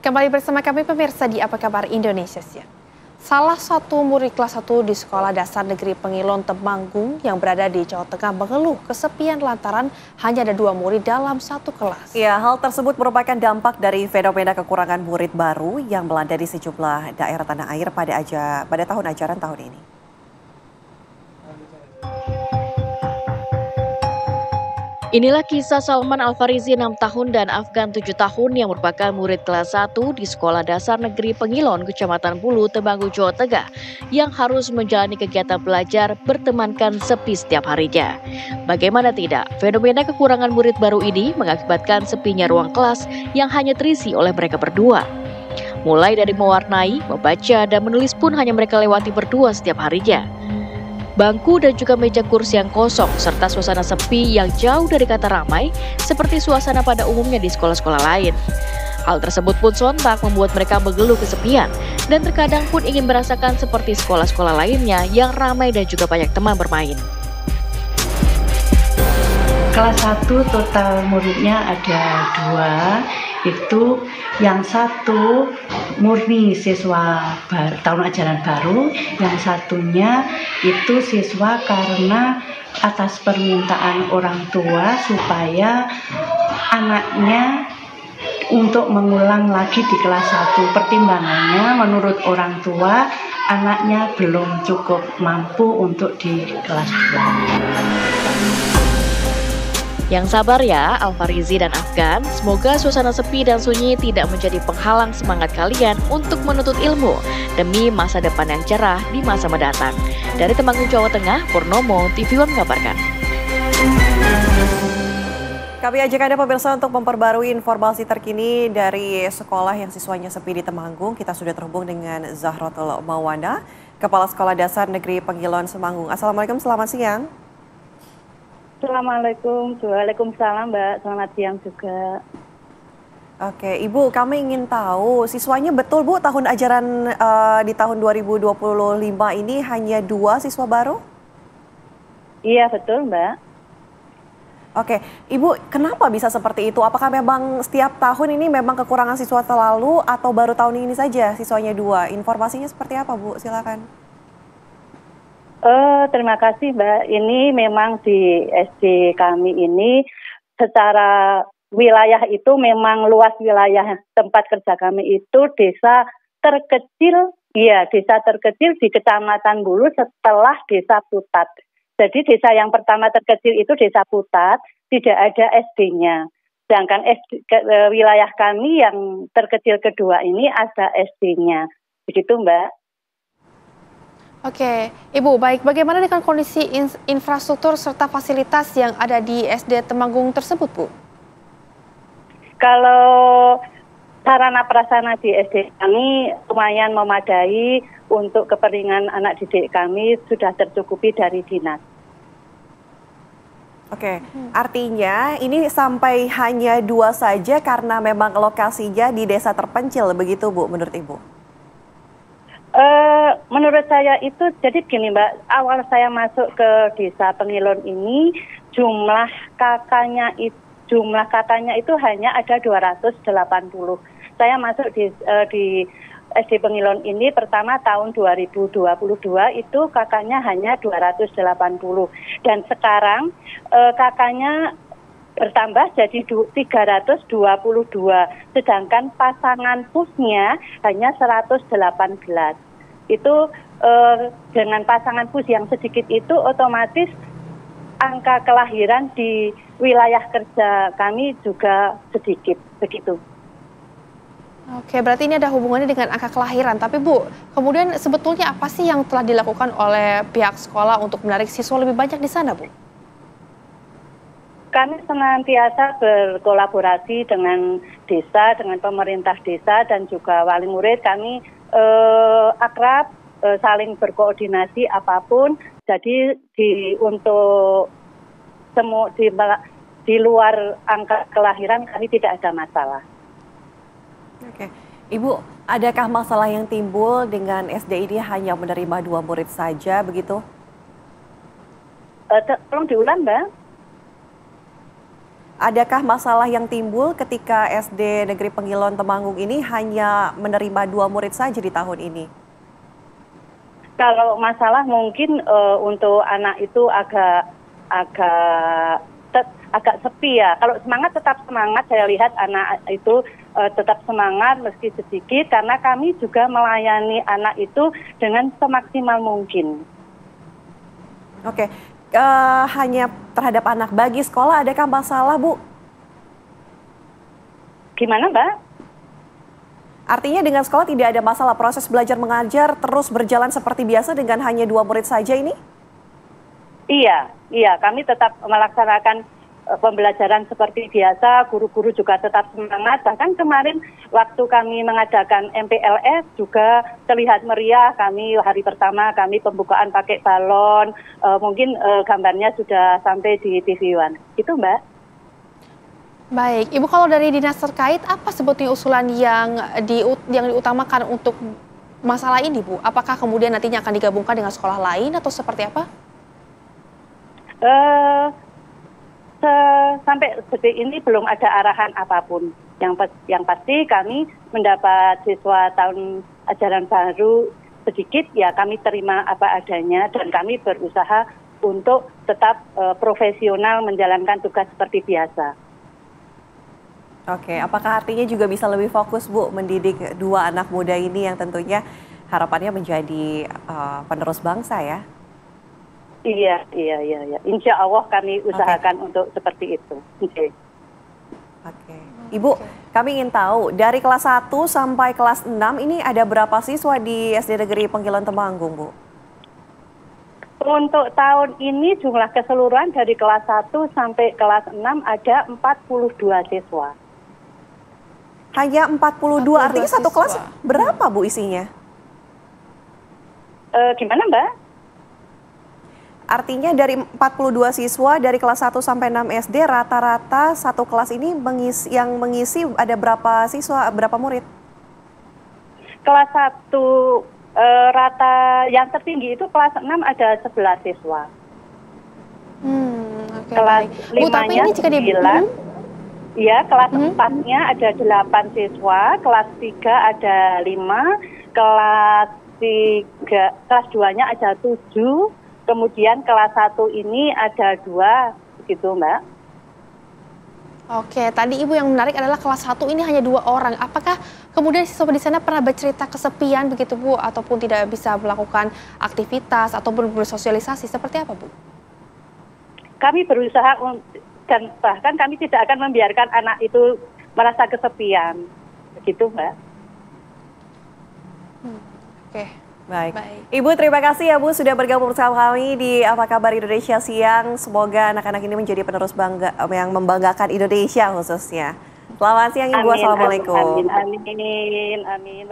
Kembali bersama kami pemirsa di Apa Kabar Indonesia Siang. Salah satu murid kelas 1 di Sekolah Dasar Negeri Pengilon Temanggung yang berada di Jawa Tengah mengeluh kesepian lantaran hanya ada 2 murid dalam satu kelas. Ya, hal tersebut merupakan dampak dari fenomena kekurangan murid baru yang melanda di sejumlah daerah tanah air pada tahun ajaran tahun ini. Inilah kisah Salman Alfarizi 6 tahun dan Afgan 7 tahun yang merupakan murid kelas 1 di Sekolah Dasar Negeri Pengilon, Kecamatan Bulu, Temanggung, Jawa Tengah yang harus menjalani kegiatan belajar bertemankan sepi setiap harinya. Bagaimana tidak, fenomena kekurangan murid baru ini mengakibatkan sepinya ruang kelas yang hanya terisi oleh mereka berdua. Mulai dari mewarnai, membaca, dan menulis pun hanya mereka lewati berdua setiap harinya. Bangku dan juga meja kursi yang kosong, serta suasana sepi yang jauh dari kata ramai, seperti suasana pada umumnya di sekolah-sekolah lain. Hal tersebut pun sontak membuat mereka mengeluh kesepian, dan terkadang pun ingin merasakan seperti sekolah-sekolah lainnya yang ramai dan juga banyak teman bermain. Kelas 1 total muridnya ada 2, itu yang satu murni siswa tahun ajaran baru, yang satunya itu siswa karena atas permintaan orang tua supaya anaknya untuk mengulang lagi di kelas 1. Pertimbangannya menurut orang tua anaknya belum cukup mampu untuk di kelas 2. Yang sabar ya, Alfarizi dan Afgan. Semoga suasana sepi dan sunyi tidak menjadi penghalang semangat kalian untuk menuntut ilmu demi masa depan yang cerah di masa mendatang. Dari Temanggung, Jawa Tengah, Purnomo, TV One mengabarkan. Kami ajak Anda pemirsa untuk memperbarui informasi terkini dari sekolah yang siswanya sepi di Temanggung. Kita sudah terhubung dengan Zahrotul Mawana, Kepala Sekolah Dasar Negeri Pengilon Temanggung. Assalamualaikum, selamat siang. Assalamualaikum, waalaikumsalam Mbak, selamat siang juga. Oke, Ibu, kami ingin tahu siswanya betul Bu tahun ajaran di tahun 2025 ini hanya 2 siswa baru? Iya betul Mbak. Oke, Ibu kenapa bisa seperti itu? Apakah memang setiap tahun ini memang kekurangan siswa selalu atau baru tahun ini saja siswanya 2? Informasinya seperti apa Bu? Silakan. Terima kasih Mbak. Ini memang di SD kami ini secara wilayah itu memang luas wilayah tempat kerja kami itu desa terkecil di Kecamatan Bulu setelah Desa Putat. Jadi desa yang pertama terkecil itu Desa Putat, tidak ada SD-nya. Sedangkan wilayah kami yang terkecil kedua ini ada SD-nya. Begitu Mbak. Oke, Ibu, baik. Bagaimana dengan kondisi infrastruktur serta fasilitas yang ada di SD Temanggung tersebut, Bu? Kalau sarana prasarana di SD kami lumayan memadai untuk kepentingan anak didik kami sudah tercukupi dari dinas. Oke, artinya ini sampai hanya 2 saja karena memang lokasinya di desa terpencil, begitu Bu, menurut Ibu? Menurut saya itu jadi gini Mbak, awal saya masuk ke Desa Pengilon ini jumlah kakaknya itu hanya ada 280. Saya masuk di SD Pengilon ini pertama tahun 2022 itu kakaknya hanya 280 dan sekarang kakaknya bertambah jadi 322, sedangkan pasangan pusnya hanya 118. Itu dengan pasangan pus yang sedikit itu otomatis angka kelahiran di wilayah kerja kami juga sedikit, begitu. Oke, berarti ini ada hubungannya dengan angka kelahiran. Tapi Bu, kemudian sebetulnya apa sih yang telah dilakukan oleh pihak sekolah untuk menarik siswa lebih banyak di sana, Bu? Kami senantiasa berkolaborasi dengan desa, dengan pemerintah desa dan juga wali murid. Kami akrab, saling berkoordinasi apapun. Jadi untuk semua di luar angka kelahiran kami tidak ada masalah. Oke, Ibu, adakah masalah yang timbul dengan SD ini hanya menerima 2 murid saja begitu? Tolong diulang, Mbak. adakah masalah yang timbul ketika SD Negeri Pengilon Temanggung ini hanya menerima 2 murid saja di tahun ini? Kalau masalah mungkin untuk anak itu agak sepi ya. Kalau semangat tetap semangat, saya lihat anak itu tetap semangat meski sedikit karena kami juga melayani anak itu dengan semaksimal mungkin. Oke, hanya terhadap anak. Bagi sekolah adakah masalah, Bu? Gimana, Mbak? Artinya dengan sekolah tidak ada masalah, proses belajar mengajar terus berjalan seperti biasa dengan hanya 2 murid saja ini? Iya, kami tetap melaksanakan pembelajaran seperti biasa, guru-guru juga tetap semangat. Bahkan kemarin waktu kami mengadakan MPLS juga terlihat meriah. Kami hari pertama kami pembukaan pakai balon, mungkin gambarnya sudah sampai di TV One. Itu, Mbak. Baik, Ibu, kalau dari dinas terkait apa sebetulnya usulan yang diutamakan untuk masalah ini, Bu? Apakah kemudian nantinya akan digabungkan dengan sekolah lain atau seperti apa? Sampai detik ini belum ada arahan apapun. Yang pasti kami mendapat siswa tahun ajaran baru sedikit, ya kami terima apa adanya dan kami berusaha untuk tetap profesional menjalankan tugas seperti biasa. Oke, apakah artinya juga bisa lebih fokus, Bu, mendidik 2 anak muda ini yang tentunya harapannya menjadi penerus bangsa ya? Iya. Insya Allah kami usahakan untuk seperti itu. Oke. Ibu, kami ingin tahu dari kelas 1 sampai kelas 6 ini ada berapa siswa di SD Negeri Pengilon Temanggung, Bu? Untuk tahun ini jumlah keseluruhan dari kelas 1 sampai kelas 6 ada 42 siswa. Hanya 42, artinya satu kelas berapa, Bu, isinya? Gimana, Mbak? Artinya dari 42 siswa dari kelas 1 sampai 6 SD rata-rata satu kelas ini yang mengisi ada berapa siswa, berapa murid? Kelas 1 rata yang tertinggi itu kelas 6 ada 11 siswa. Kelas 5-nya 9. Ya, kelas 4-nya ada 8 siswa, kelas 3 ada 5, kelas 2-nya ada 7, kemudian kelas 1 ini ada 2, begitu, Mbak. Oke, tadi Ibu yang menarik adalah kelas 1 ini hanya 2 orang. Apakah kemudian siswa di sana pernah bercerita kesepian begitu, Bu, ataupun tidak bisa melakukan aktivitas ataupun bersosialisasi, seperti apa, Bu? Kami berusaha dan bahkan kami tidak akan membiarkan anak itu merasa kesepian, begitu, Mbak. Oke, baik. Ibu, terima kasih ya, Bu, sudah bergabung bersama kami di Apa Kabar Indonesia Siang. Semoga anak-anak ini menjadi penerus yang membanggakan Indonesia khususnya. Selamat siang, Ibu. Assalamualaikum. Amin.